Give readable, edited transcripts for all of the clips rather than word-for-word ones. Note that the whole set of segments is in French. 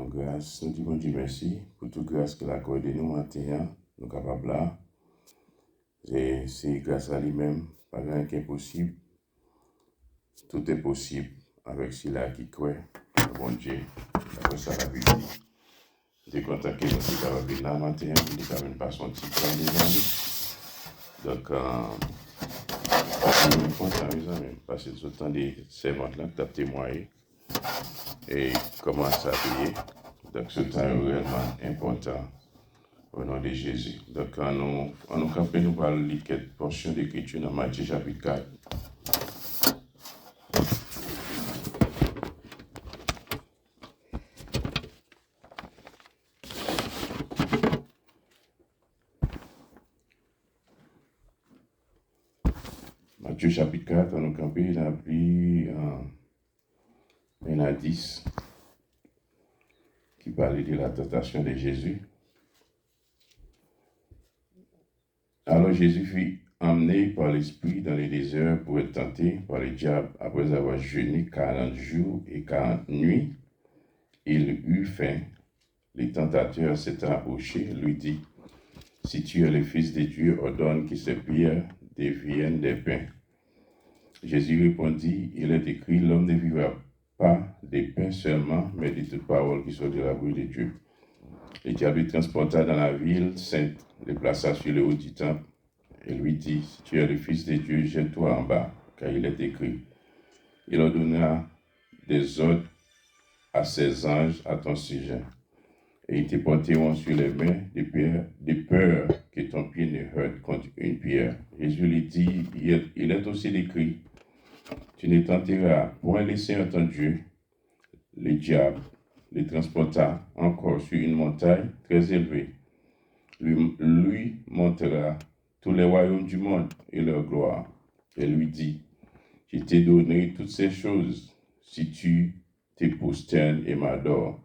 rendons grâce, nous disons Dieu merci pour toute grâce qu'il a accordé nous matin, nous capables là. C'est grâce à lui-même, pas rien qui est possible. Tout est possible avec celui-là qui croit, bon Dieu. Après ça, la Bible dit. Dès qu'on t'a qu'il est capable de là matin, il est quand même pas son petit temps des amis. Donc, c'est important, mes amis, parce que tout le temps des servantes là que tu as témoigné et comment ça a payé. Donc, ce temps est réellement important au nom de Jésus. Donc, nous campons, nous parlons de cette portion d'écriture dans Matthieu chapitre 4. Matthieu chapitre 4, nous campons dans plus 10 qui parle de la tentation de Jésus. Alors Jésus fut emmené par l'Esprit dans le désert pour être tenté par le diable. Après avoir jeûné 40 jours et 40 nuits, il eut faim. Le tentateur s'étant approché, lui dit, « Si tu es le Fils de Dieu, ordonne que ces pierres deviennent des pains. » Jésus répondit, « Il est écrit, l'homme ne vivra pas de pain seulement, mais de toute parole qui sort de la bouche de Dieu. » Le diable le transporta dans la ville sainte, le plaça sur le haut du temple, et lui dit, « Si tu es le Fils de Dieu, jette-toi en bas, car il est écrit. Il ordonna des ordres à ses anges à ton sujet, et ils te porteront sur les mains de peur que ton pied ne heurte contre une pierre. » Jésus lui dit, « Il est aussi écrit, tu ne tenteras point le Seigneur ton Dieu. » Le diable le transporta encore sur une montagne très élevée. Lui montrera tous les royaumes du monde et leur gloire. Et lui dit, « Je t'ai donné toutes ces choses si tu te prosternes et m'adores. »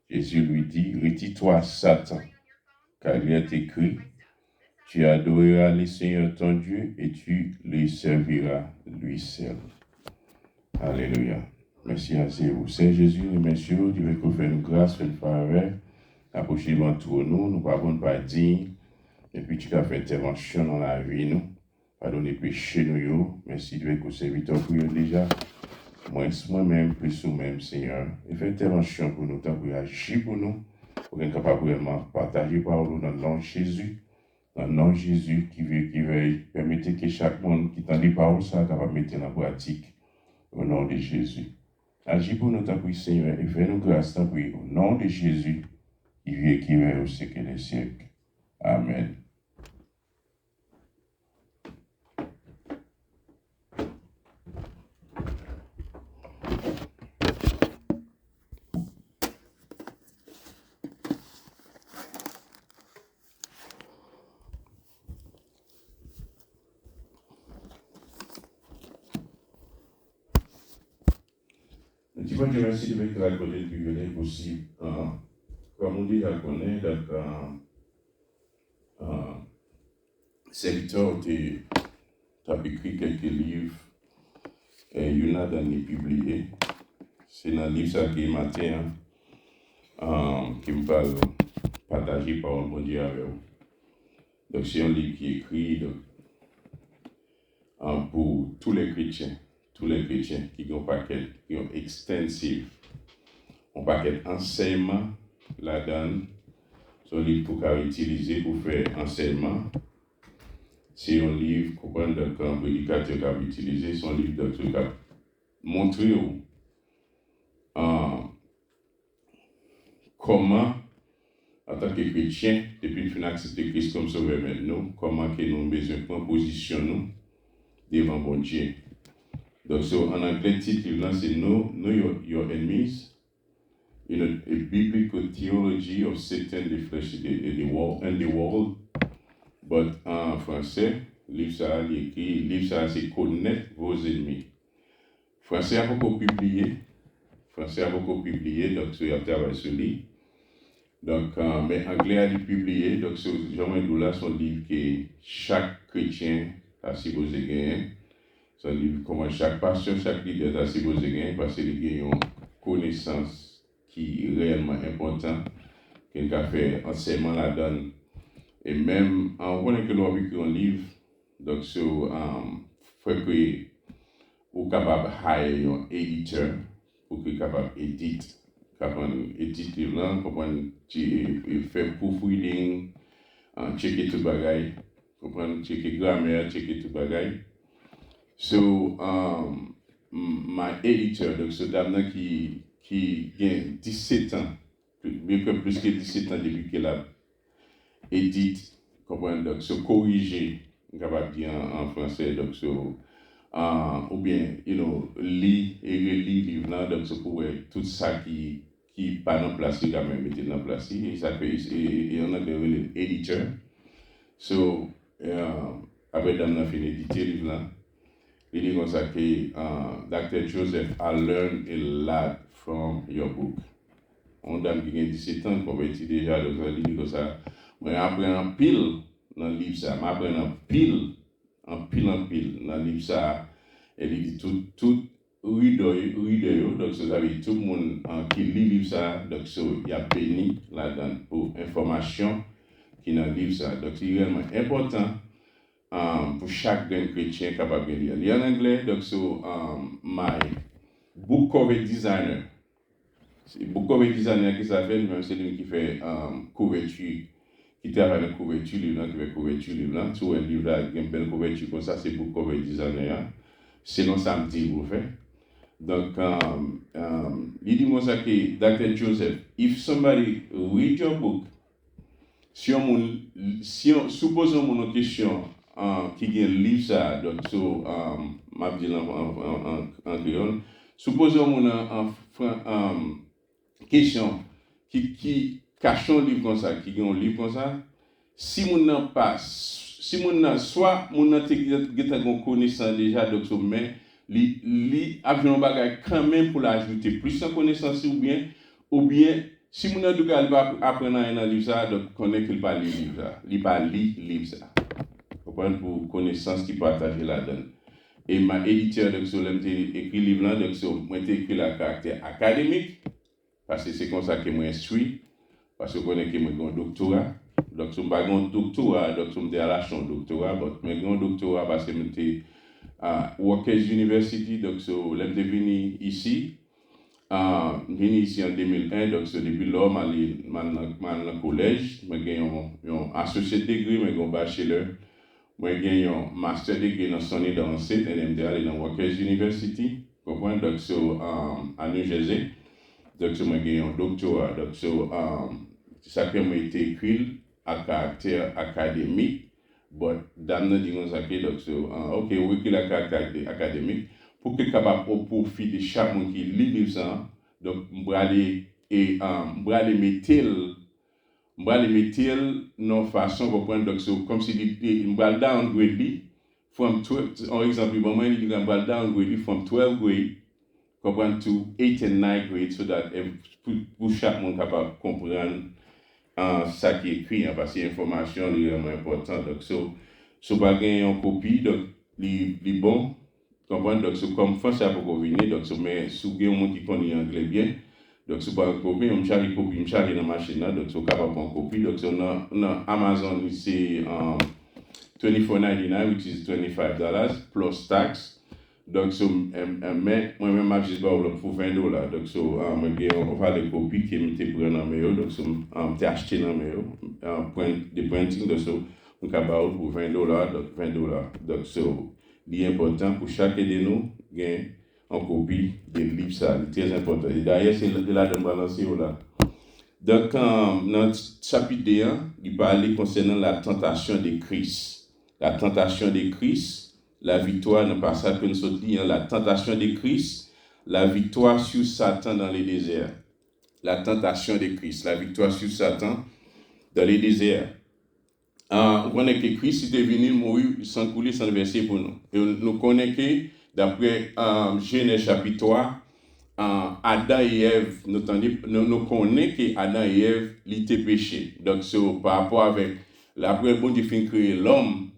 Jésus lui dit, « Retire-toi, Satan, car il est écrit, tu adoreras le Seigneur ton Dieu et tu le serviras lui seul. » Alléluia. Merci à vous. Saint Jésus, nous remercions, Dieu que fait nous grâce, fait nous faveur, approchez devant nous, nous ne pas dignes, et puis tu as fait intervention dans la vie, nous, pardonnez péché nous, merci Dieu que serviteur pour nous déjà, moi-même, plus nous-même, Seigneur, et fait intervention pour nous, tant pour agir pour nous, pour être capable vraiment partager par nous dans le nom de Jésus, dans le nom de Jésus qui veille, permettez que chaque monde qui tend les paroles soit capable de mettre en pratique, au nom de Jésus. Agis pour nous, tant pour Seigneur, et fais-nous grâce, tant pour au nom de Jésus, qui vit et qui règne au siècle des siècles. Amen. Je vous remercie de mettre la côté du privilège possible. Comme on dit, je connais, donc, serviteur, tu as écrit quelques livres, et il y en a dans les publiés. C'est dans le livre qui est matin, qui me parle, partager par un bon Dieu avec vous. Donc, c'est un livre qui est écrit pour tous les chrétiens qui ont un paquet, qui ont extensif, un paquet enseignement là-dedans. C'est un livre pour qu'on utilise pour faire enseignement. C'est un livre qu'on prend comme prédicateur qu'on utiliser, c'est un livre qui va montrer comment, en tant que chrétien, depuis que nous acceptons Christ comme sauveur maintenant, comment que nous avons besoin de prendre position nous devant bon Dieu. Donc, en anglais, le titre c'est Know Your Enemies, a biblical theology of Satan, the flesh, and the world. But en français, livre ça écrit, livre ça c'est Connaître vos ennemis. Français a beaucoup publié, donc c'est un travail sur lui. Donc, mais anglais a publié, donc c'est Jean-Marie là son livre que chaque chrétien a supposé gagner. C'est un livre comment chaque pasteur, chaque leader a supposé gagner parce qu'il a une connaissance qui est réellement important, qu'on a fait enseignement là-dedans. Et même, on connaît que l'on a écrit un livre, donc faut que vous capable de hire un éditeur pour qu'il capable d'éditer, le livre, comprendre, faire proofreading, checker tout bagaille, comprendre, checker grammaire, checker tout bagaille. So, my editor, donc ce dame qui a 17 ans, bien que plus que 17 ans depuis qu'elle a édité, comprendre, donc se corriger, capable de dire en français, donc ou bien, lit et relit livre là, donc c'est pour tout ça qui pas dans place, quand même mettre dans place, et ça fait, et on a des éditeurs. So, après dame a fini d'éditer le livre là. Il dit comme ça que Dr. Joseph, I learned a lot from your book. On dame qui a 17 ans, converti déjà, donc il dit comme ça, moi j'apprends en pile dans le livre ça, j'apprends en pile dans le livre ça, et il dit tout reader, donc ça veut dire tout le monde qui lit le livre ça, donc il y a béni là-dedans pour information qui est dans le livre ça. Donc c'est vraiment important. Pour chaque chrétien capable de lire. Lire en anglais, donc my book cover designer. C'est book cover designer qui s'appelle, même c'est lui qui fait couverture, qui travaille dans la couverture livre, qui fait couverture livre. Tu vois un livre là, qui a une belle couverture comme ça, c'est book cover designer. C'est non samedi vous faites. Donc, il dit moi ça que Dr. Joseph, if somebody read your book, si supposons mon question qui a un livre ça, donc m'a dit en créole, supposons mon question qui cache un livre comme ça, qui a un livre comme ça, si mon n'en passe, si mon n'en soit mon n'en te connaissance déjà, donc mais li avion un bagage quand même pour l'ajouter plus en connaissance ou bien si mon en tout cas va apprendre un livre ça, donc connaît qu'il pas lire livre ça, il pas lire livre ça. Pour connaissance qui partage là-dedans. Et ma éditeur donc sur écrit livre là, donc moi j'ai écrit la caractère académique parce que c'est comme ça que moi instruit parce que je connais que moi j'ai un doctorat. Donc je pas un doctorat, donc je me à la chambre doctorat, mais j'ai un doctorat parce que j'étais à Walker's University, donc je suis venu ici. Venu ici en 2001, donc depuis là, je suis allé au collège, j'ai un associate degree, j'ai un bachelor. Moi, j'ai un master degree dans Sonny Dance et je allé dans Walker's University, donc à New Jersey. Donc, j'ai un doctorat. Donc, ça a été écrit à caractère académique. Mais, dans le ok, oui, qu'il a caractère académique. Pour qu'il soit capable au profit de chaque monde qui lit le livre, donc, je vais aller mettre non façon comprendre donc comme si il va downgrade from 12, par exemple moi il va downgrade from 12 grade comprendre to 8 and 9 grade so that pour chaque monde capable comprendre ça qui est écrit parce que l'information est vraiment importante donc so pas gagner en copie donc les bon comprendre donc comme français pour venir donc mais si vous avez un monde qui connaît anglais bien. Donc, si vous avez une copie, on charge dans la machine, donc vous capable de prendre une copie. Donc, on Amazon, c'est $24.99, which is $25 plus tax. Donc, mais moi-même, je suis pour $20. Donc, on va les copies qui me prennent dans mes donc, je acheté dans mes des printing, donc, on capable pour $20, donc $20. Donc, c'est important pour chacun de nous, gagner en copie des livres, ça, c'est très important. Et d'ailleurs, c'est là de balancer là. Donc, dans le chapitre 1, il parlait concernant la tentation de Christ. La tentation de Christ, la victoire, non pas ça que nous avons dit, la tentation de Christ, la victoire sur Satan dans les déserts. La tentation de Christ, la victoire sur Satan dans les déserts. On connaît que Christ est venu mourir sans couler, sans verser pour nous. Et nous connaissons que d'après Genèse chapitre 3, Adam et Ève, nous connaissons que Adam et Ève étaient péchés. Donc, par rapport avec, après bon Dieu fin créer l'homme,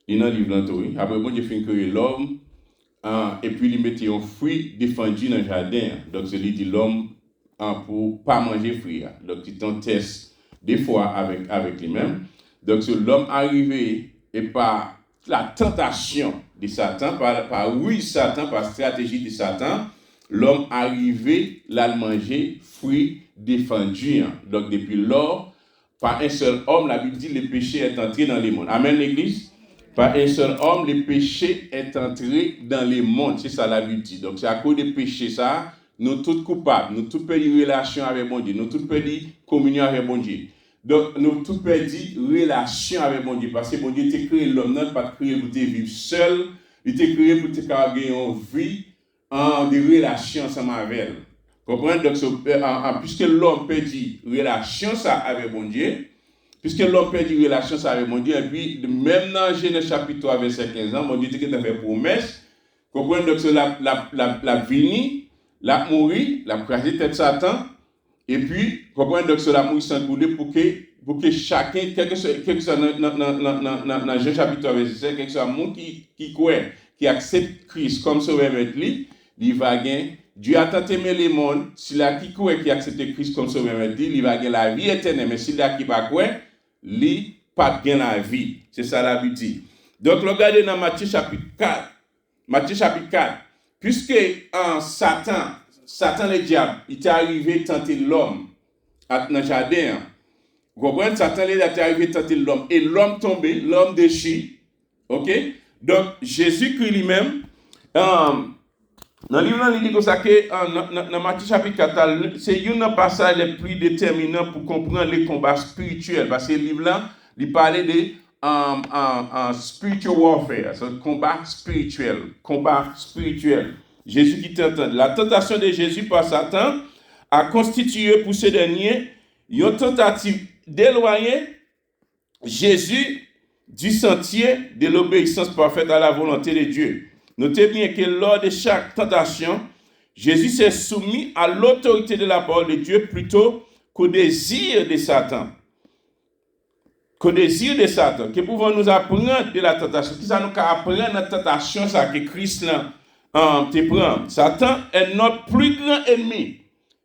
il y a un livre dans après bon Dieu fin créer l'homme, et puis il mettait un fruit défendu dans le jardin. Donc, c'est lui dit l'homme pour pas manger fruit. Donc, c'est un test des fois avec lui-même. Donc, l'homme arrivé et par la tentation de Satan, par oui Satan, par stratégie de Satan, l'homme arrivé l'a manger fruit défendu. Donc, depuis lors, par un seul homme, la Bible dit le péché est entré dans les mondes. Amen, l'Église. Par un seul homme, le péché est entré dans les mondes. C'est ça la Bible dit. Donc, c'est à cause des péchés, ça, nous tous coupables, nous tous perdons relation avec bon Dieu, nous tous perdons communion avec bon Dieu. Donc, nous tous perdons relation avec bon Dieu. Parce que bon Dieu t'a créé l'homme, non pas créé pour te vivre seul, il t'a créé pour te gagner une vie de relation ensemble avec elle. Comprenez? Donc, puisque l'homme perdit relation ça avec bon Dieu, puisque l'homme perdit relation ça avec mon Dieu, et puis même dans Genèse chapitre 3, verset 15 ans, mon Dieu t'a fait promesse, comprenez? Donc, la vini, la mourir, la craser tête Satan, et puis, comprenez? Donc, la mourir sans couler pour que chacun, quel que soit dans Genèse chapitre 3, verset 15, quel que soit le monde qui croit, qui accepte Christ comme sauveur avec lui, il va gagner. Dieu a tant aimé le monde, s'il a qui croit qui accepte Christ comme sauveur avec lui, il va gagner la vie éternelle, mais s'il a qui pas croit, il pas gagner la vie. C'est ça la Bible dit. Donc, regardez dans Matthieu chapitre 4. Matthieu chapitre 4. Puisque Satan le diable, il est arrivé tenter l'homme dans le jardin. Vous comprenez? Satan est arrivé tenter l'homme. Et l'homme tombé, l'homme déchiré. Ok? Donc, Jésus-Christ lui-même, dans le livre, il dit comme ça que dans Matthieu chapitre 4, c'est un passage le plus déterminant pour comprendre les combats spirituels. Parce que le livre là, il parlait de spiritual warfare, c'est un combat spirituel. Combat spirituel. Jésus qui t'entend. La tentation de Jésus par Satan a constitué pour ce dernier une tentative d'éloigner Jésus du sentier de l'obéissance parfaite à la volonté de Dieu. Notez bien que lors de chaque tentation, Jésus s'est soumis à l'autorité de la parole de Dieu plutôt qu'au désir de Satan. Qu'au désir de Satan. Que pouvons nous apprendre de la tentation? Qui ça nous apprend la tentation ça que Christ te prend? Satan est notre plus grand ennemi.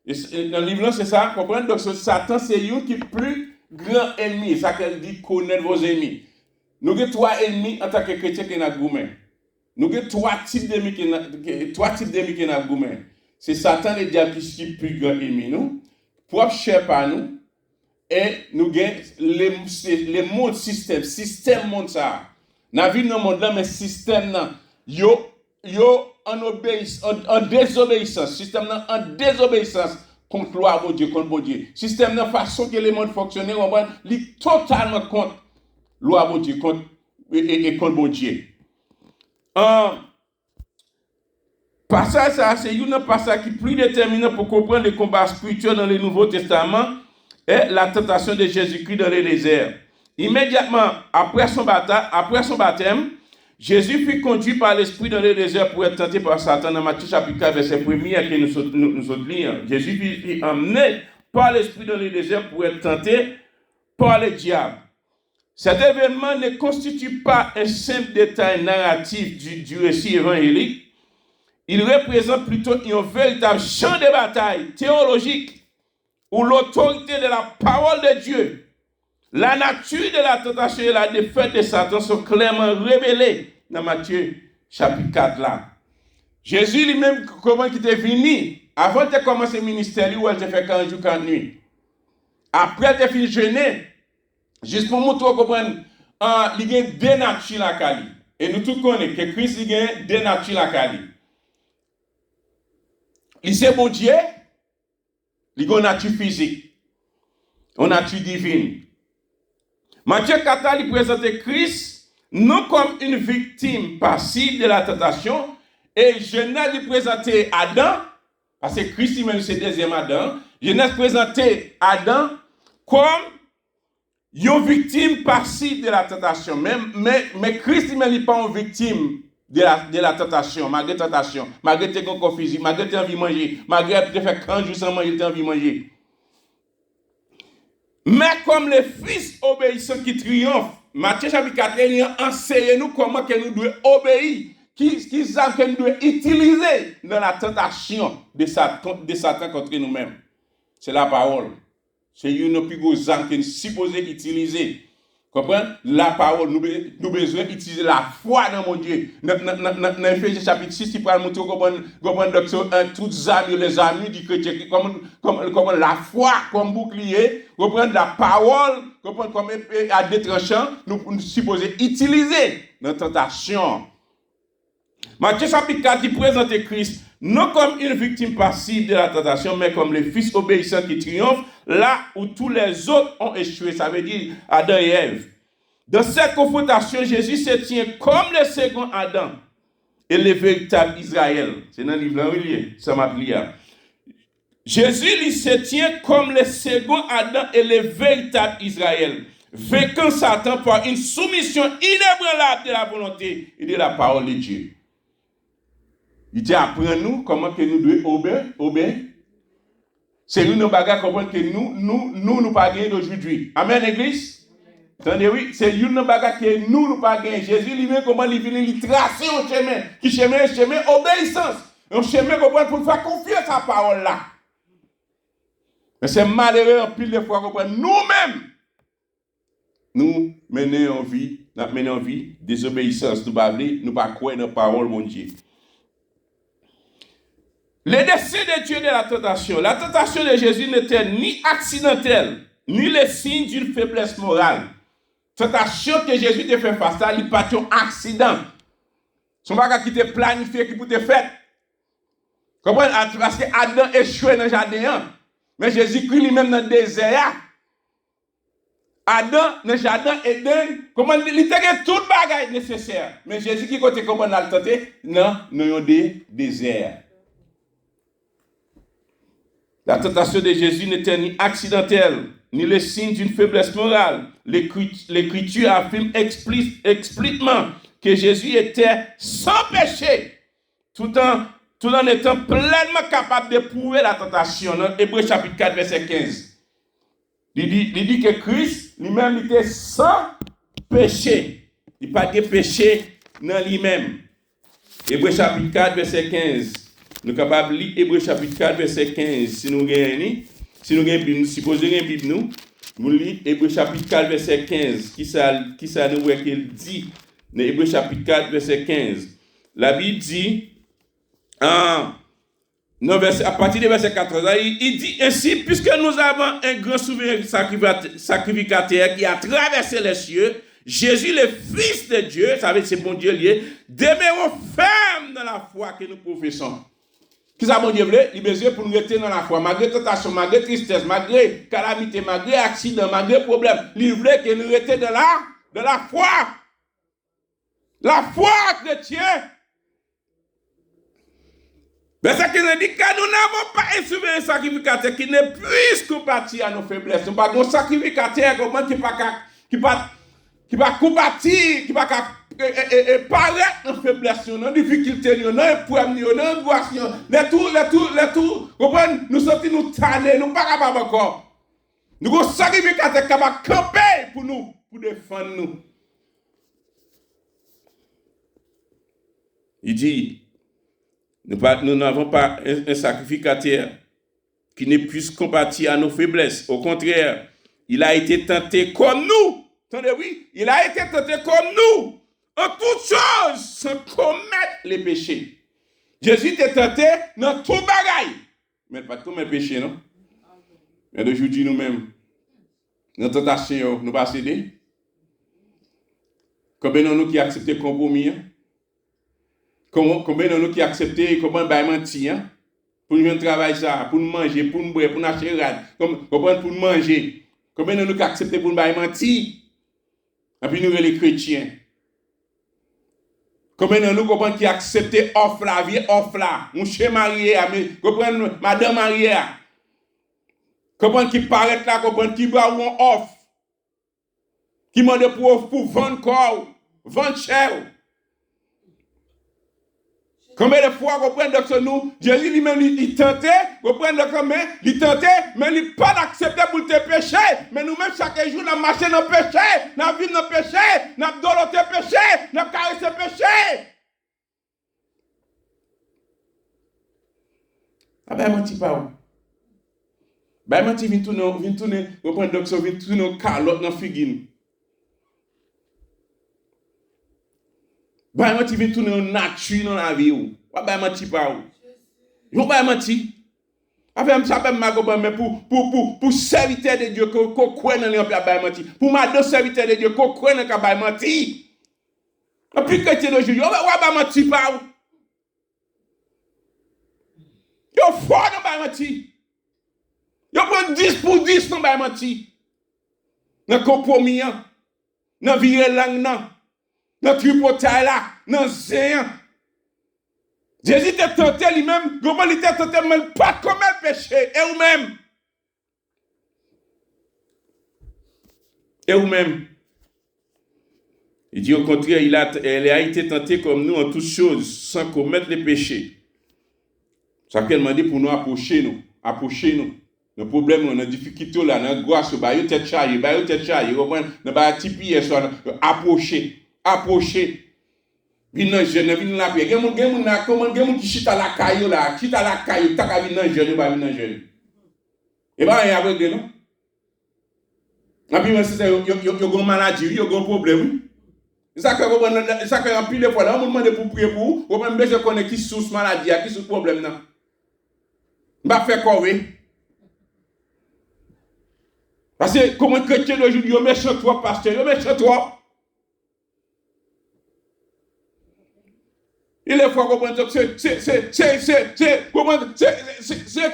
Et dans le livre, c'est ça, comprenez? Donc, Satan, c'est lui qui est le plus grand ennemi. C'est ça qu'elle dit, connaître vos ennemis. Nous avons trois ennemis en tant que chrétiens qui sont dans le nous avons trois types d'ennemis qui sont dans le c'est Satan, le diable, qui est le plus grand ennemi. Nous, propre cher par nous, et nous avons les mondes système monde ça. Nous vivons dans le monde là, mais système là, yo en désobéissance. Système là en désobéissance contre loi de Dieu, contre Dieu. Système là, façon que le monde fonctionne, on va lui totalement contre loi de Dieu, contre Dieu. Passage ça, c'est un passage qui est plus déterminant pour comprendre les combats spirituels dans le Nouveau Testament et la tentation de Jésus-Christ dans le désert. Immédiatement après son baptême, Jésus fut conduit par l'Esprit dans le désert pour être tenté par Satan dans Matthieu chapitre 4, verset 1er que nous lisons. Jésus fut emmené par l'Esprit dans le désert pour être tenté par le diable. Cet événement ne constitue pas un simple détail narratif du récit évangélique. Il représente plutôt un véritable champ de bataille théologique où l'autorité de la parole de Dieu, la nature de la tentation et la défaite de Satan sont clairement révélées dans Matthieu chapitre 4 là. Jésus lui-même, comment il était venu, avant de commencer le ministère, où il a fait 40 jours, 40 nuits. Après, il a fini jeûner. Juste pour nous comprendre, il y a deux natures la Cali. Et nous tous connaissons que Christ il y a deux natures la Cali. Il est bon Dieu, il y a une nature physique, une nature divine. Matthieu 4, il présente Christ non comme une victime passive de la tentation, et Genèse il présentait Adam, parce que Christ lui-même c'est le deuxième Adam. Genèse présentait Adam comme une victime passive de la tentation. Mais Christ lui-même n'est pas une victime de la tentation, malgré la tentation, malgré tes concours physiques, malgré tes envie de manger, malgré tu fais 40 jours sans manger, tu as envie de manger. Mais comme le Fils obéissant qui triomphe, Matthieu chapitre 4, il enseigne nous comment que nous devons obéir, qui que nous devons utiliser dans la tentation de Satan contre nous-mêmes. c'est la parole. C'est une plus grosse arme que nous supposons utiliser. Comprenez? La parole, nous besoin d'utiliser la foi dans mon Dieu. Dans Éphésiens chapitre 6, il parle de montrer toutes les amis du chrétien, comme la foi comme bouclier, reprendre la parole comme épée à deux tranchants, nous supposons utiliser dans la tentation. Matthieu chapitre 4, il présente Christ non comme une victime passive de la tentation, mais comme le fils obéissant qui triomphe là où tous les autres ont échoué. Ça veut dire Adam et Ève. Dans cette confrontation, Jésus se tient comme le second Adam et le véritable Israël. C'est dans le livre là où il est, ça m'a plié. Jésus lui se tient comme le second Adam et le véritable Israël, vainquant Satan par une soumission inébranlable de la volonté et de la parole de Dieu. Il dit apprends-nous comment que nous devons obéir. C'est une bagarre comprendre que nous pas gagner d'aujourd'hui. Amen, Église. Attendez, oui, c'est une bagarre que nous pas gagner. Jésus lui-même comment il vient lui tracer un chemin, qui chemin obéissance, un chemin comprendre pour faire confiance à la parole là. Mais c'est malheureux en pile de fois comprendre nous-mêmes. Nous menons en vie désobéissance, nous pas croire dans la parole mon Dieu. Le dessein de Dieu de la tentation de Jésus n'était ni accidentelle, ni le signe d'une faiblesse morale. Tentation que Jésus te fait face à, il pas un accident. Son bagage qui te planifié, qui pour te faire. Comprenez? Parce que Adam échoué dans le jardin. Mais Jésus-Christ lui-même dans le désert. Adam, dans le jardin, Eden, comment il a tout le bagage nécessaire. Mais Jésus qui côté comment on a le tenté? Non, nous avons des déserts. La tentation de Jésus n'était ni accidentelle, ni le signe d'une faiblesse morale. L'Écriture affirme explicitement que Jésus était sans péché, tout en étant pleinement capable d'éprouver la tentation. Dans Hébreux chapitre 4, verset 15. Il dit que Christ lui-même était sans péché. Il n'y a pas de péché dans lui-même. Hébreux chapitre 4, verset 15. Nous sommes capables de lire Hébreux chapitre 4, verset 15. Si nous avons supposons une Bible, nous lisons Hébreux chapitre 4, verset 15. Qui ça nous voit qu'il dit dans Hébreux chapitre 4, verset 15. La Bible dit, à partir du verset 14, il dit ainsi, puisque nous avons un grand souverain sacrificateur qui a traversé les cieux, Jésus, le Fils de Dieu, ça veut dire c'est bon Dieu lié, demeurons fermes dans la foi que nous professons. Qui ça, bon Dieu, il besoin pour nous rester dans la foi, malgré tentation, malgré tristesse, malgré calamité, malgré accident, malgré problème. Il veut que nous restions dans la foi. La foi chrétienne. Mais ça qui nous dit que nous n'avons pas un souverain sacrificateur qui ne puisse compatir à nos faiblesses. Nous n'avons pas un sacrificateur qui va compatir, qui va paraître dans faiblesse, dans difficulté, dans épreuve, dans angoisse, les tout, nous sommes nous tannés, nous ne sommes pas capables encore. Nous avons un sacrificateur qui va camper pour nous, pour défendre nous. Il dit, nous n'avons pas un sacrificateur qui ne puisse compatir à nos faiblesses. Au contraire, il a été tenté comme nous. Attendez, oui, il a été tenté comme nous. En toutes choses, sans commettre les péchés. Jésus était tenté dans tout bagaille. Mais pas tout mes péchés, non? Mais aujourd'hui, nous-mêmes, dans la tentation, nous ne pas céder. Combien de nous qui acceptent le compromis? Combien de nous qui acceptent comment mentir? Pour nous travailler ça, pour nous manger, pour nous boire, pour nous acheter pour nous manger. Combien de nous qui acceptent pour nous mentir? Et puis nous, les chrétiens. Combien de nous comprenons qui acceptent offre la vie, offre là, mon cher marié, comprenez madame mariée, comprenez qui paraît là, comprenez qui va ou on offre, qui demande pour vendre corps, vendre cher. Combien de fois comprenez donc nous, Jésus lui-même il tentait, comprenez comment il tentait, mais il pas d'accepter pour te pécher, mais nous-mêmes chaque jour nous marchons dans le péché, nous vivons dans le péché, nous donnons le péché, nous caressons le péché. Ah ben, mon petit pas. Bah, menti vient tourner, reprendre docteur vient tourner calotte dans figine. Bah, menti vient tourner nature dans la vie ou. Bah, menti pas ou. Yo bah menti. Avec ça même mais pour serviteur de Dieu qu'on croit dans l'empire bah menti. Pour madame serviteur de Dieu qu'on croit dans bah menti. Et puis chrétien d'aujourd'hui, yo bah menti pas ou. Yo fort dans bah menti. Yo prend 10 pour 10 dans bah menti. Dans compromis, dans virer langue dans tripotaille là, dans zéan. Jésus était tenté lui-même, comment il était tenté même pas comme elle péché, et vous-même. Et vous-même. Il dit au contraire, elle a été tenté comme nous en toutes choses, sans commettre les péchés. Ça qu'elle m'a dit pour nous approcher nous. Le problème, on a des difficultés là, on a grâce, on a tête chargée, on a tipi, approcher. Vin jeune, vin la paix. Gen qui chita la caillou là, ta ka vin jeune, ba vin jeune. Et ba y aveugle non? Et puis c'est yo gon maladie, yo gon problème. Ça que en pile de fois là, on demande pour prier pour, on même besoin connaître qui source maladie, qui source problème là. Ba faire quoi oui? Parce que comment chrétien aujourd'hui, yo méchant toi pasteur, yo méchant toi. Il est fort comprendre que c'est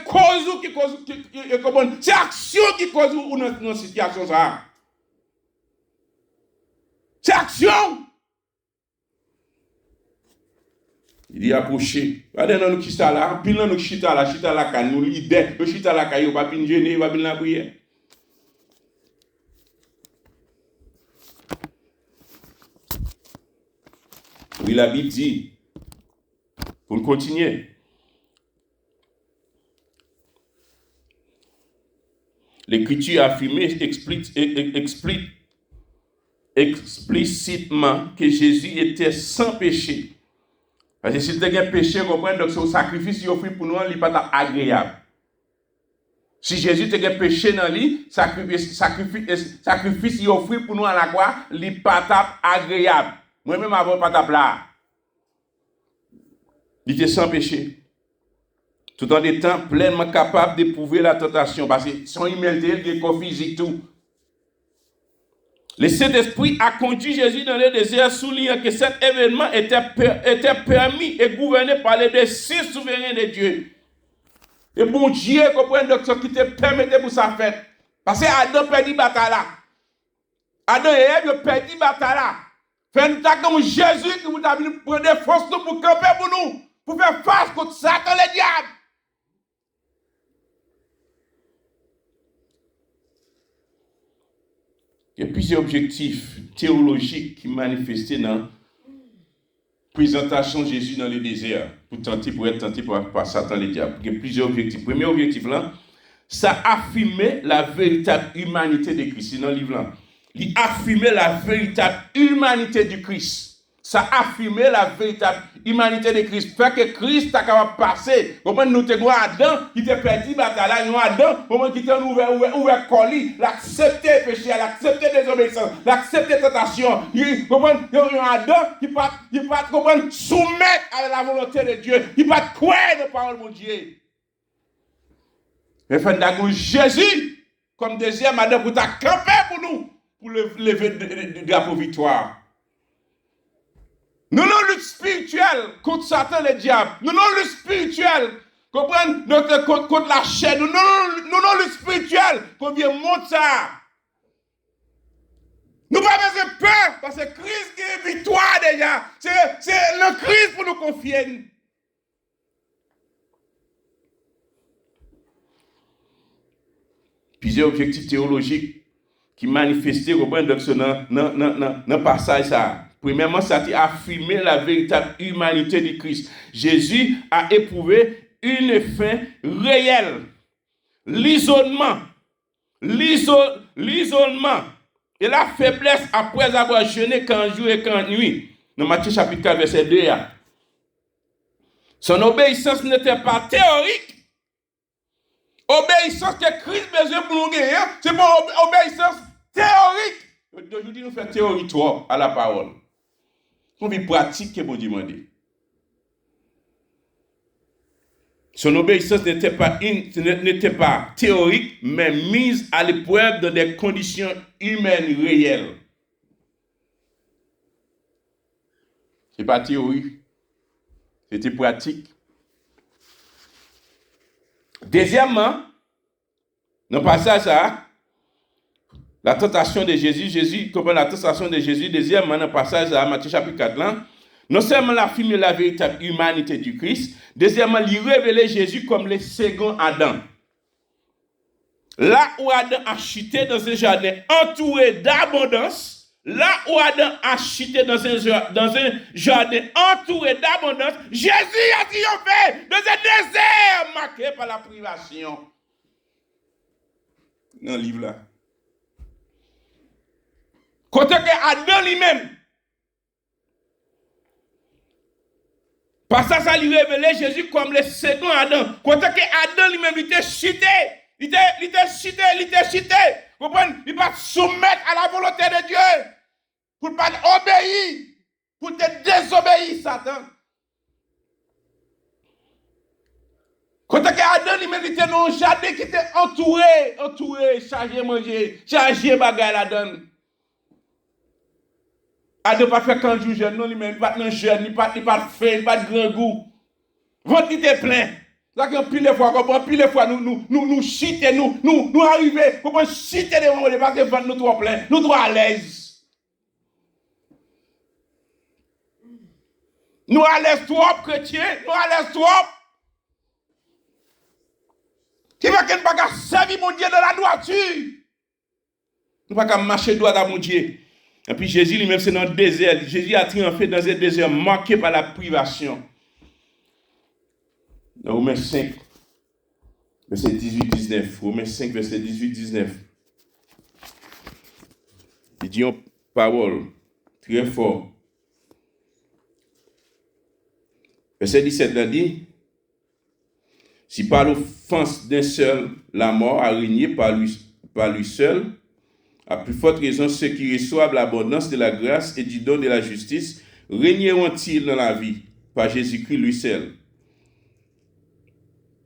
cause qui cause c'est action qui cause ou dans situation ça. C'est action. Il dit approcher. Regardez nous qui ça là, puis nous chita là kan nous l'idée, le chita là kan yo pas bin gêner, pas bin la prière. Oui, la Bible dit pour continuer. L'Écriture a affirmé explicitement que Jésus était sans péché. Parce que si tu as un péché, comprenez, donc ce sacrifice qu'il offre pour nous, il n'est pas agréable. Si Jésus a un péché dans lui, sacrifice qu'il offre pour nous à la croix, il n'est pas agréable. Moi-même, avant, pas là. Il était sans péché. Tout en étant pleinement capable d'éprouver la tentation. Parce que son humilité, il est corps physique, tout. Le Saint-Esprit a conduit Jésus dans le désert, soulignant que cet événement était permis et gouverné par les décisions souverains de Dieu. Et bon Dieu, comprenez, docteur, qui te permettait pour sa fête. Parce que Adam perdit bataille là. Adam et Ève perdit bataille là. Faites comme Jésus qui vous a venu prendre des forces pour camper pour nous. Pour faire face contre Satan le diable. Il y a plusieurs objectifs théologiques qui manifestés dans la présentation de Jésus dans le désert pour être tenté par Satan le diable. Il y a plusieurs objectifs. Premier objectif là, ça affirmait la véritable humanité de Christ. C'est dans le livre là. Il affirmait la véritable humanité du Christ. Ça affirmait la véritable humanité de Christ. Fait que Christ a capable de passer. Comment nous te voyons Adam qui te perdu bataille, nous Adam, comment qui t'a ouvert colis, l'accepter péché, l'accepter désobéissance, l'accepter tentation. Comment Adam qui pas comment soumettre à la volonté de Dieu, qui pas croire dans la parole de Dieu. Mais fait d'accord Jésus comme deuxième Adam pour ta camper pour nous pour lever de la victoire. Nous non lutte spirituelle contre Satan le diable. Nous non lutte spirituelle contre la chair. Nous non lutte spirituelle qu'on vient monter ça. Nous pas besoin de peur parce que Christ qui est victoire déjà. C'est le Christ pour nous confier. Plusieurs objectifs théologiques qui manifestaient dans le passage ça. Premièrement, ça a affirmé la véritable humanité du Christ. Jésus a éprouvé une fin réelle. L'isolement et la faiblesse après avoir jeûné qu'en jour et qu'en nuit. Dans Matthieu chapitre 4, verset 2. Son obéissance n'était pas théorique. Obéissance que Christ besoin pour nous gagner, c'est pas obéissance théorique. Aujourd'hui, nous faisons théorie trop à la parole. On vit pratique que bon Dieu m'a dit. Son obéissance n'était pas théorique, mais mise à l'épreuve dans des conditions humaines réelles. Ce n'est pas théorie, c'était pratique. Deuxièmement, dans le passage là, la tentation de Jésus comprend la tentation de Jésus. Deuxièmement, dans le passage là, Matthieu chapitre 4 là, non seulement la affirme la véritable humanité du Christ, deuxièmement, il révèle Jésus comme le second Adam. Là où Adam a chuté dans un jardin entouré d'abondance, là où Adam a chuté dans un jardin entouré d'abondance, Jésus a triomphé dans un désert marqué par la privation. Dans le livre là. Côté que Adam lui-même, par ça lui révélait Jésus comme le second Adam. Côté que Adam lui-même, il était chuté. Il était chuté. Vous comprenez? Il ne pas soumettre à la volonté de Dieu. Pour ne pas obéir. Pour te désobéir, Satan. Côté que Adam lui-même, il était dans un jardin qui était entouré, chargé manger, chargé bagaille là-dedans. Adam pas fait quand jour jeune, non, lui-même, il pas dans jeune, il pas fait, il pas de grand goût. Ventre était plein. Là, pile de fois, nous chiter, nous arriver, comment chiter des moments, parce que ventre nous trop plein, nous trop à l'aise. Nous à l'aise trop, chrétiens, nous à l'aise trop. Qui va qu'on pas servir mon Dieu dans la droiture? Nous pas marcher droit à mon Dieu. Et puis Jésus lui-même, c'est dans le désert. Jésus a triomphé dans un désert marqué par la privation. Dans Romains 5, verset 18-19. Romains 5, verset 18-19. Il dit une parole très forte. Verset 17, il dit, si par l'offense d'un seul, la mort a régné par lui seul, à plus forte raison, ceux qui reçoivent l'abondance de la grâce et du don de la justice régneront-ils dans la vie par Jésus-Christ lui seul.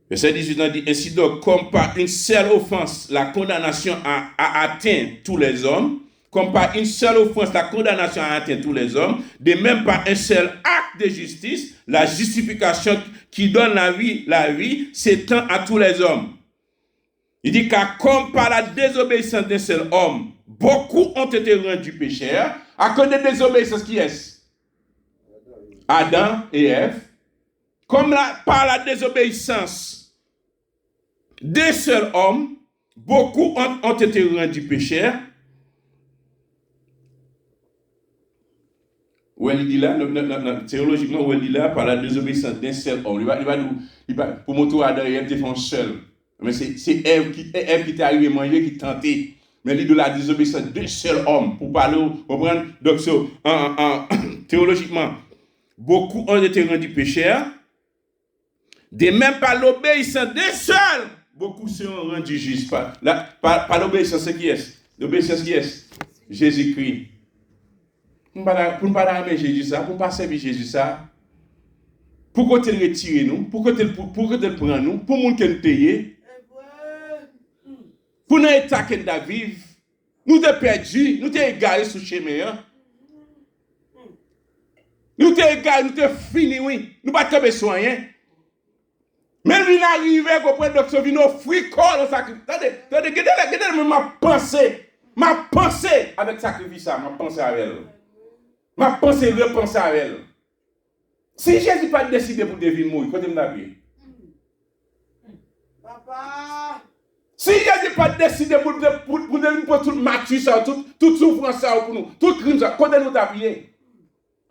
Verset 18 dit, ainsi donc, comme par une seule offense, la condamnation a atteint tous les hommes, comme par une seule offense, la condamnation a atteint tous les hommes, de même par un seul acte de justice, la justification qui donne la vie s'étend à tous les hommes. Il dit car comme par la désobéissance d'un seul homme, beaucoup ont été rendus pécheurs, à cause de désobéissance qui est Adam et Ève, comme par la désobéissance d'un seul homme, beaucoup ont été rendus pécheurs. Où il dit là, théologiquement, où il dit là, par la désobéissance d'un seul homme. Il va pour montrer à Adam et Ève, ils font seul. Mais c'est Ève qui est arrivée à manger, qui tentait. Mais il dit de la désobéissance d'un seul homme. Pour parler, comprendre. Donc, théologiquement, beaucoup ont été rendus pécheurs. De même par l'obéissance d'un seul, beaucoup seront rendus justes. Par l'obéissance, c'est qui est? L'obéissance qui est? Jésus-Christ. Pour ne pas aimer Jésus ça, pour ne pas servir Jésus ça. Pourquoi tu le retires nous? Pourquoi tu le prends nous? Pour nous qui nous paye. Pour nous état qu'on doit vivre. Nous sommes perdus, nous sommes égarés sous le chemin. Nous sommes égarés, nous sommes finis, oui. Nous ne sommes pas soignés. Même si nous arrivons au point de vivre nos fruits corps dans sacrifice. Regardez ma pensée avec sacrifice, ma pensée avec elle. Ma pensée repenser avec elle. Si Jésus n'a pas décidé pour devenir mourir, quand il m'a appuyé. Papa. Si Jésus n'a pas décidé pour devenir pour toute mature, toute souffrance pour nous, tout crime, quand il nous a appuyé.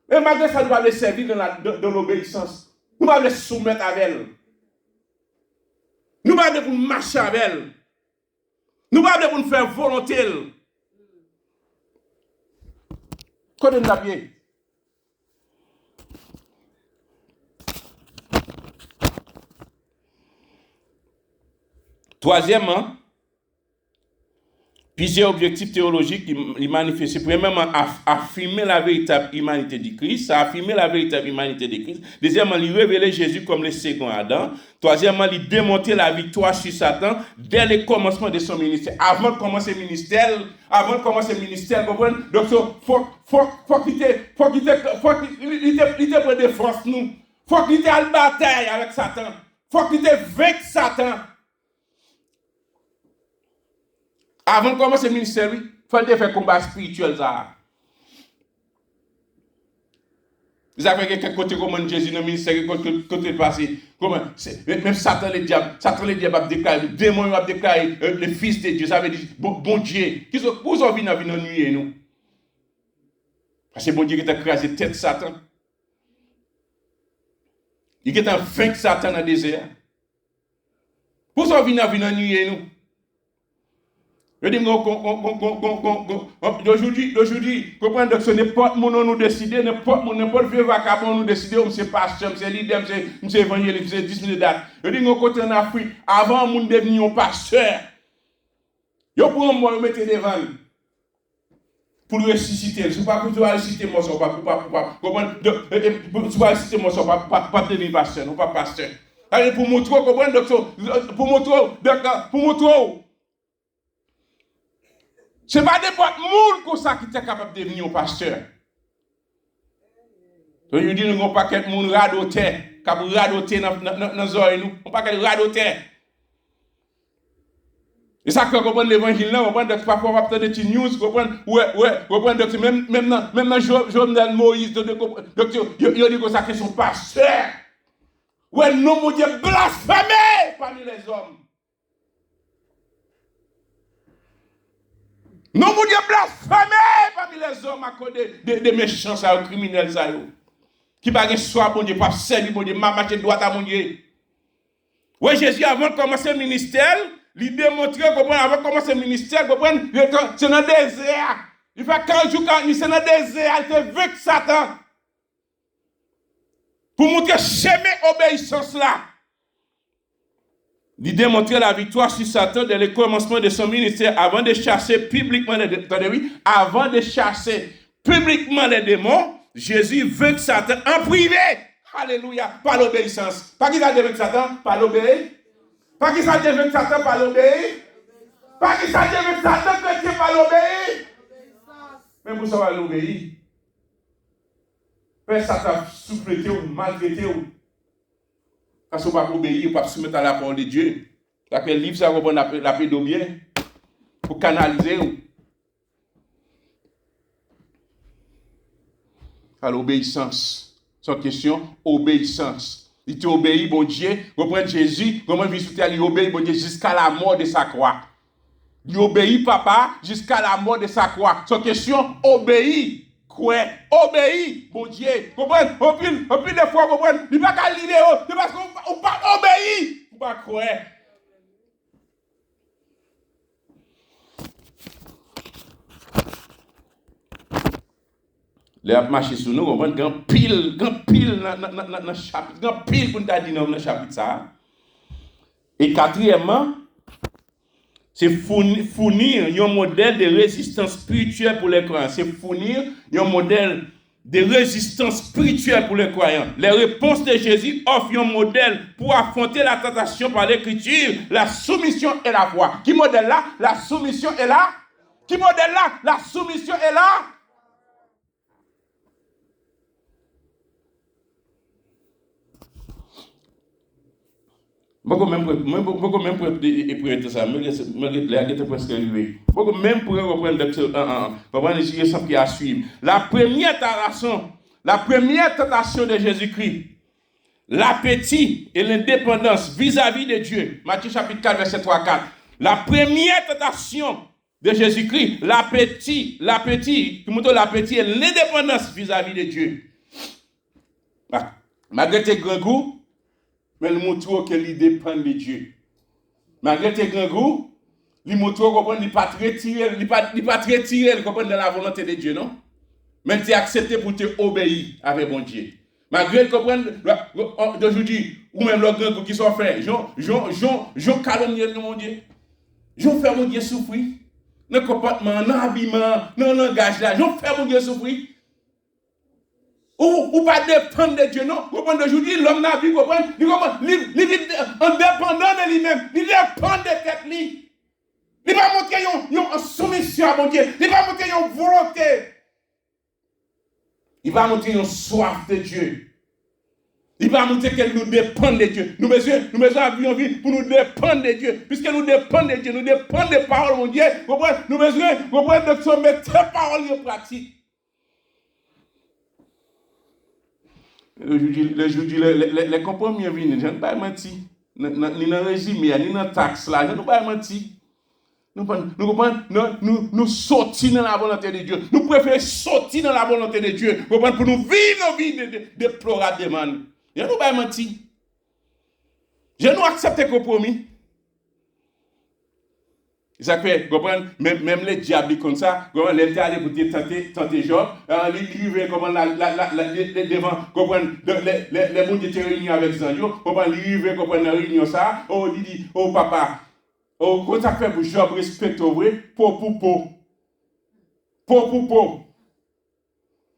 Mais malgré ça, nous allons servir dans l'obéissance. Nous allons soumettre avec elle. Nous allons marcher avec elle. Nous allons faire volonté. Quand il nous a appuyé. Troisièmement, plusieurs objectifs théologiques qui manifestent. Premièrement, affirmer la véritable humanité de Christ. Ça affirmer la véritable humanité de Christ. Deuxièmement, lui révéler Jésus comme le second Adam. Troisièmement, lui démontrer la victoire sur Satan dès le commencement de son ministère. Avant de commencer le ministère, comprenez? Donc, faut qu'il te prenne des forces, nous. Faut qu'il te à la bataille avec Satan. Faut qu'il te vaincre Satan. Avant de commencer le ministère, il faut faire un combat spirituel. Vous avez quelques côté comment Jésus dans le ministère, côté passé. Même Satan le diable a déclaré, le démon a déclaré le Fils de Dieu. Ça veut dire, bon Dieu. Vous avez vu dans la nuit, nous? Parce que bon Dieu qui a écrasé la tête de Satan. Il a vaincu Satan dans le désert. Vous avez vu dans la nuit, nous? Je dis, aujourd'hui, comprenez que ce n'est pas mon nous décider, n'importe vieux vacabond nous décider, on c'est pasteur, c'est leader, c'est évangéliste, c'est 10 000 dates. Je dis, côté en Afrique, avant de devenir un pasteur, yo pour moi mettre devant pour le ressusciter. Si pas pour ressusciter moi, ça pas comprendre. Tu vas ressusciter moi, ça pas devenir pasteur, non pas pasteur. Allez pour montrer, comprendre, pour montrer. Ce n'est pas n'importe monde comme ça qui est capable de devenir un pasteur. Donc, je dis, nous n'avons pas quelqu'un qui radoté, qui a radoté dans nos oreilles, nous. On pas quelqu'un radoté. Et ça, quand on comprend l'évangile, on comprend que parfois on va peut-être des news, même dans Jovenel Moïse, donc, il dit que ça, que son pasteur. Ouais, non, mon Dieu, blasphémé parmi les hommes. Non, vous Dieu blasphémé parmi les hommes à cause des méchants, des criminels, qui ne sont soit bon Dieu, pas servir bon Dieu, marcher droit à mon Dieu. Oui, Jésus, avant de commencer le ministère, il démontrait, avant de commencer le ministère, c'est dans le désert. Il fait 40 jours, c'est dans le désert, il était avec Satan. Pour montrer chemin obéissance là. Il démontrait la victoire sur Satan dès le commencement de son ministère avant de chasser publiquement les démons. Jésus veut que Satan en privé. Alléluia. Par l'obéissance. Pas qu'il a avec Satan, par l'obéir. Pas qu'il a avec Satan, par l'obéir. Pas qu'il a avec Satan, par l'obéir. Même pour savoir l'obéir. Père Satan souffleté ou maltraité ou. Parce qu'on va obéir, on va se mettre à la parole de Dieu. Parce que le livre, ça va prendre la paix de bien. Pour canaliser. À l'obéissance. Sans question, obéissance. Il t'obéit, bon Dieu. Reprendre Jésus, comment il obéit, bon Dieu, jusqu'à la mort de sa croix. Il obéit, papa, jusqu'à la mort de sa croix. Sans question, obéit. Quoi? Obéis, bon Dieu. Comprenez? Au pile de fois, comprenez? Il n'y a pas qu'à l'idée, c'est parce qu'on pas obéir. On pas croire. Les marcher sur nous, on va grand pile dans le chapitre, grand pile pour nous dire dans le chapitre ça. Et quatrièmement, c'est fournir un modèle de résistance spirituelle pour les croyants. C'est fournir un modèle de résistance spirituelle pour les croyants. Les réponses de Jésus offrent un modèle pour affronter la tentation par l'écriture, la soumission et la foi. Qui modèle là? La soumission est là. Qui modèle là? La soumission est là. Beaucoup même pour être ça, mais presque arrivé. Beaucoup même pour reprendre ce qui a suivi. La première tentation de Jésus-Christ, l'appétit et l'indépendance vis-à-vis de Dieu. Matthieu chapitre 4, verset 3-4. La première tentation de Jésus-Christ, l'appétit et l'indépendance vis-à-vis de Dieu. Malgré tes grands goûts, mais il montre qu'il dépend de Dieu. Malgré tes grands goûts, il montre qu'il n'est pas très tiré dans la volonté de Dieu, non? Mais tu as accepté pour te obéir avec bon Dieu. Malgré comprendre, aujourd'hui, ou même le grand qui sont faits, j'en calomnie mon Dieu. J'en fais mon Dieu souffrir. Dans le comportement, dans l'habillement, dans le langage là, j'en fais mon Dieu souffrir. Ou pas dépendre de Dieu, non? Aujourd'hui, l'homme n'a plus comprendre. Il est indépendant de lui-même. Il dépend de tête lui. Il va montrer une soumission à mon Dieu. Il va montrer une volonté. Il va montrer une soif de Dieu. Il va montrer que nous dépendons de Dieu. Nous besoin avoir envie pour nous dépendre de Dieu. Puisque nous dépendons de Dieu, nous dépendons des paroles de mon Dieu. Nous besoin de mettre tes paroles en pratique. Le jour les compromis viennent, je ne vais pas mentir. Ni dans le régime, ni dans la taxe, là, je ne vais pas mentir. Nous sortir dans la volonté de Dieu. Nous préférons sortir dans la volonté de Dieu pour nous vivre nos vies déplorablement. Je ne vais pas mentir. Je ne accepte le compromis. Ça fait, même les diables comme ça, les étaient allés pour tenter Job, ils arrivaient devant, les gens qui étaient réunis avec Zandio, ils arrivaient dans la réunion ça, il dit, oh papa, comment ça fait pour Job respecte au vrai, pour.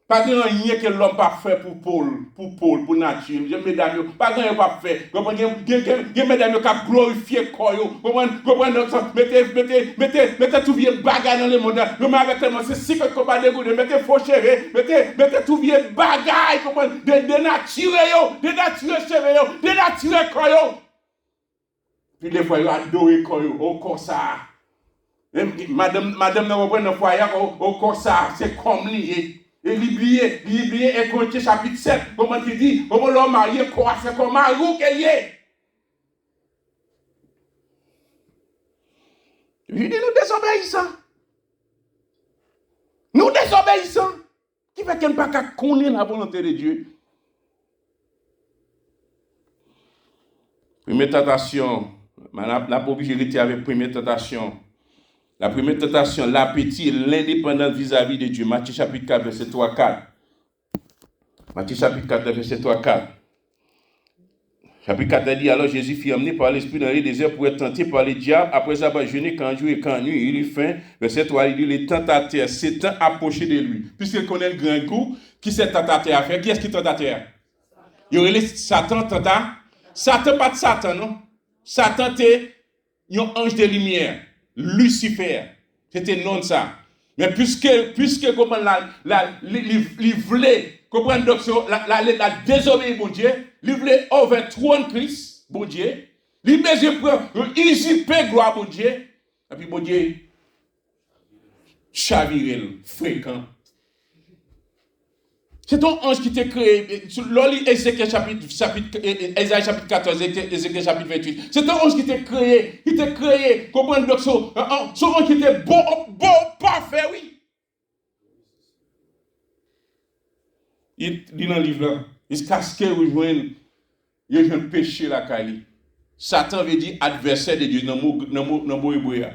Pas de rien que l'homme pas fait pour nature. Je mesdames, pas de rien pas fait. Comprenez, mesdames qui a glorifié Koyo. Mettez tout vieux bagaille dans le monde. Nous avec tellement c'est si que combat de goût, mettez faux cheveux, mettez tout vieux bagaille de nature de nature cheveux, de nature Koyo. Puis des fois il adore Koyo au comme ça. Madame n'a pas de foyer au comme ça, c'est comme lié. Et l'oublier, et Corinthiens chapitre 7, comment il dit, comment l'homme marié, quoi, c'est comme Marou qu'il est. Je dis, nous désobéissons. Nous désobéissons. Qui fait qu'on ne peut pas connaître la volonté de Dieu? Première tentation, la propriété avec première tentation. La première tentation, l'appétit, l'indépendance vis-à-vis de Dieu. Matthieu chapitre 4, verset 3-4. Matthieu chapitre 4, verset 3-4. Chapitre 4 dit, alors Jésus fut emmené par l'Esprit dans les déserts pour être tenté par les diables. Après avoir jeûné quand jour et quand nuit, il eut faim. Verset 3, il dit, les tentateurs s'étant approchés de lui. Puisqu'il connaît le grand goût, qui s'est tentateur à faire? Qui est-ce qui est tentateur? Il y aurait Satan tenta. Satan, pas de Satan, non? Satan était un ange de lumière. Lucifer, c'était non ça. Mais puisque comment il voulait comprendre donc la désobéir bon Dieu, il voulait over trône Christ, bon Dieu, il besoin prendre usurper gloire bon Dieu, et puis bon Dieu chavirel fréquent. C'est ton ange qui t'a créé. Ézéchiel chapitre 14, Ézéchiel chapitre 28. C'est ton ange qui t'a créé. Comprends donc son ange qui était bon, parfait, oui. Il dit dans le livre là, il se casse qu'il rejoint un péché la Kali. Satan veut dire adversaire de Dieu dans le mot hébreu.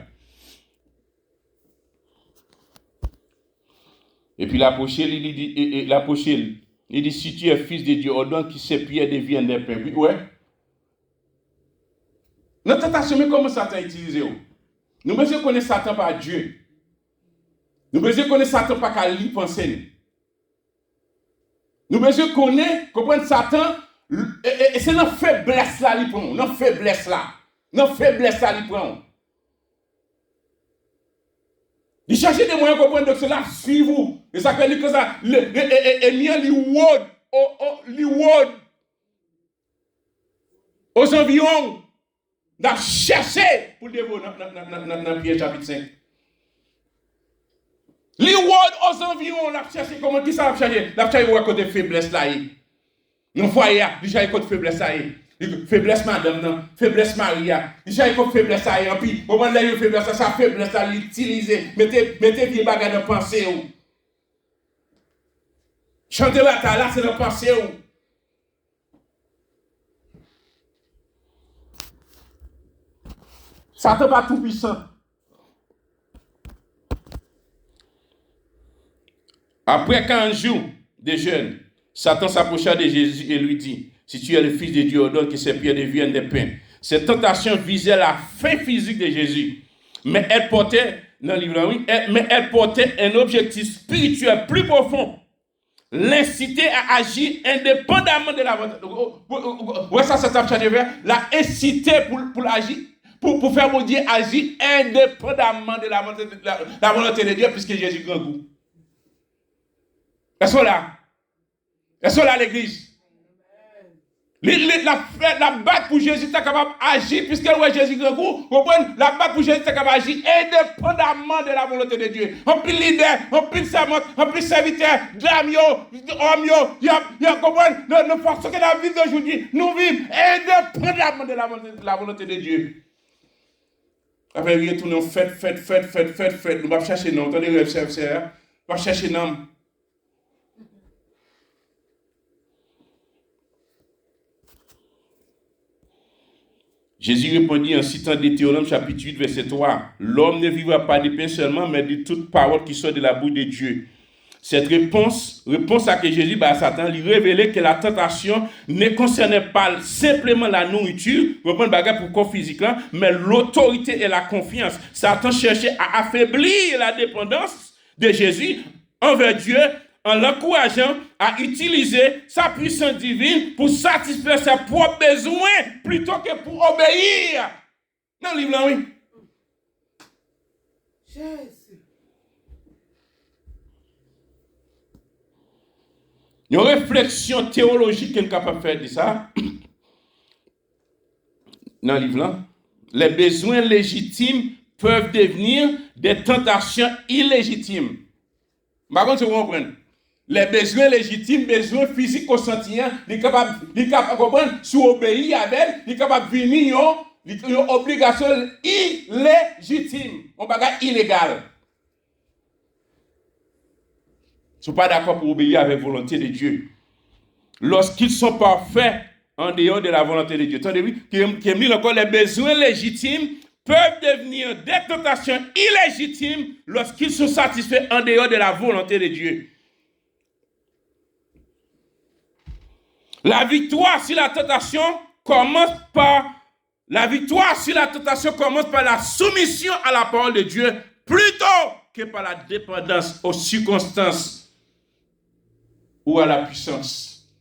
Et puis l'approché, il dit, si tu es fils de Dieu, ordonne que ces pierres deviennent des pains. Oui, ouais. Notre tentation, mais comment Satan utilise? Nous devons connaître Satan par Dieu. Nous devons connaître Satan par qu'à lui penser. Nous devons connaître, comprendre Satan, et c'est notre faiblesse là, il prend. Notre faiblesse là, il prend. Il cherche des moyens pour comprendre que cela suit vous. Et ça fait que ça, et bien les words aux environs, n'a cherché pour le dévoiler dans Pierre chapitre 5. Les words aux environs, n'a cherché comment qui ça a cherché? N'a cherché à côté faiblesse là. Nous foyer, déjà à côté faiblesse là. Faiblesse madame, non. Faiblesse Maria. Déjà, il faut faiblesse ça. Et puis, au moment de la faiblesse, ça faiblesse ça, l'utiliser. Mettez des bagages de pensée. Chantez la là, c'est de pensée. Satan pas tout puissant. Après 15 jours de jeûne, Satan s'approcha de Jésus et lui dit, si tu es le Fils de Dieu, ordonne que ces pierres deviennent des pains. Cette tentation visait la fin physique de Jésus, mais elle portait, mais elle portait un objectif spirituel plus profond. L'inciter à agir indépendamment de la volonté. Ouais, ça changé vers. La inciter pour agir, pour faire mon Dieu agir indépendamment de la volonté de Dieu, puisque Jésus grand goût. Est-ce là? Est-ce là l'église? La batte pour Jésus est capable d'agir, puisque Jésus grand goût, la batte pour Jésus est capable d'agir indépendamment de la volonté de Dieu. On peut leader, on peut servant, on peut serviteur, dame, homme, il y a comprendre, nous forçons que la vie d'aujourd'hui, nous vivons indépendamment de la volonté de Dieu. Après, il retourne en fête. Nous allons chercher nom. Attendez, le FCR. On va chercher nom. Jésus répondit en citant Deutéronome chapitre 8, verset 3. L'homme ne vivra pas de pain seulement, mais de toute parole qui sort de la bouche de Dieu. Cette réponse à que Jésus à Satan lui révélait que la tentation ne concernait pas simplement la nourriture, reprendre bagage pour corps physique là, mais l'autorité et la confiance. Satan cherchait à affaiblir la dépendance de Jésus envers Dieu en l'encourageant à utiliser sa puissance divine pour satisfaire ses propres besoins plutôt que pour obéir. Dans le livre là, oui. Jésus. Une réflexion théologique qu'on est capable de faire de ça. Dans le livre là, les besoins légitimes peuvent devenir des tentations illégitimes. Par contre, vous comprenez? Les besoins légitimes, besoins physiques consentants, ils sont capables de comprendre, si vous obéissez à elle, ils sont capables de venir une obligation illégitime, un bagage illégal. Ils ne sont pas d'accord pour obéir avec la volonté de Dieu. Lorsqu'ils sont parfaits en dehors de la volonté de Dieu. Attendez-vous, qui dit encore, les besoins légitimes peuvent devenir des tentations illégitimes lorsqu'ils sont satisfaits en dehors de la volonté de Dieu. La victoire sur la tentation commence par la soumission à la parole de Dieu plutôt que par la dépendance aux circonstances ou à la puissance.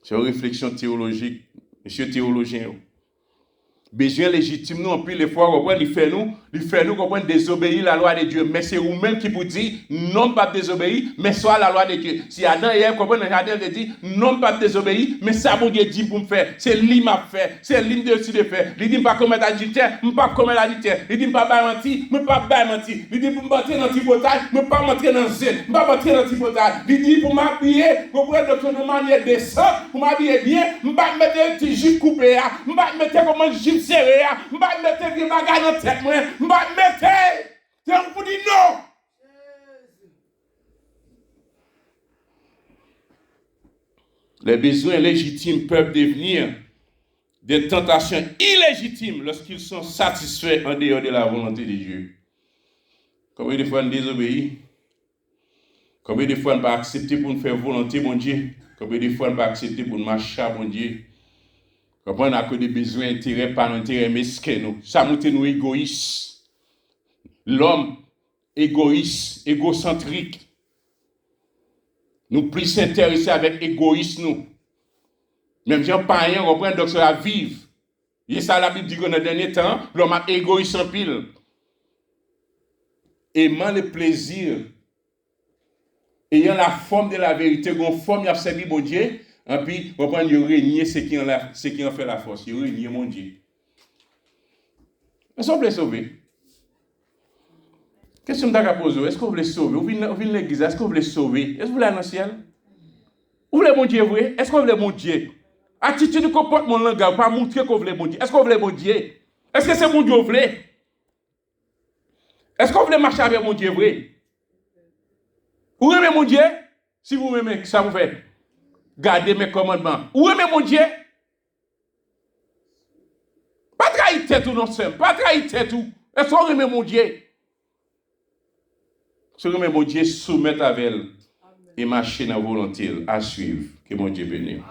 C'est une réflexion théologique, monsieur théologien. Besoin légitime, nous, en plus, les fois, il fait nous comprendre désobéir la loi de Dieu. Mais c'est vous-même qui vous dit, non pas désobéir, mais soit la loi de Dieu. Si Adam et Ève comprennent, Adam dit, non pas désobéir, mais ça, mon Dieu dit pour me faire. C'est lui m'a fait. C'est lui de faire. Il dit pas commettre adultère, je ne pas commettre adultère. Il dit pas mentir, je ne pas mentir. Il dit pour m'entrer dans le tripotage, je ne pas m'entrer dans le zèle. Je ne pas m'entrer dans le tripotage. Il dit pour m'habiller, de manière décente, pour m'habiller bien, je ne pas mettre un petit jupe coupé, je ne pas mettre comme un jupe serré, je ne pas mettre des bagages dans la tête, je ne pas mettre. C'est un coup de non. Les besoins légitimes peuvent devenir des tentations illégitimes lorsqu'ils sont satisfaits en dehors de la volonté de Dieu. Combien de fois on désobéit? Combien de fois on ne pas accepter pour nous faire volonté, mon Dieu? Combien de fois on ne pas accepter pour nous marcher, mon Dieu? Combien on a que des besoins intérêts par l'intérêt mesquin. Ça monte nous égoïstes. L'homme égoïste, égocentrique. Nous plus s'intéresser avec égoïsme, nous. Même si on pas rien, on reprend donc cela vive. Et ça, la Bible dit que dans le dernier temps, l'homme a égoïste en pile. Aimant le plaisir, ayant la forme de la vérité, une forme, il a servi mon Dieu, et puis, on reprend, il régner ce qui en fait la force. Il régner mon Dieu. Est-ce qu'on voulait sauver? Question que je vais poser, est-ce que vous voulez sauver? Vous venez à l'église, est-ce que vous voulez sauver? Est-ce que vous voulez aller dans le ciel? Vous voulez mon Dieu vrai? Est-ce que vous voulez mon Dieu? Attitude de comportement langage, pas montrer que vous voulez mon Dieu. Est-ce que vous voulez mon Dieu? Est-ce que c'est mon Dieu que vous voulez? Est-ce que vous voulez marcher avec mon Dieu vrai? Vous aimez mon Dieu? Si vous m'aimez, ça vous fait. Gardez mes commandements. Vous aimez mon Dieu? Pas trahir tête ou non, pas trahir tête ou. Est-ce qu'on remet mon Dieu? Si on remet mon Dieu, soumettre avec elle et marcher dans la volonté à suivre. Que mon Dieu bénisse.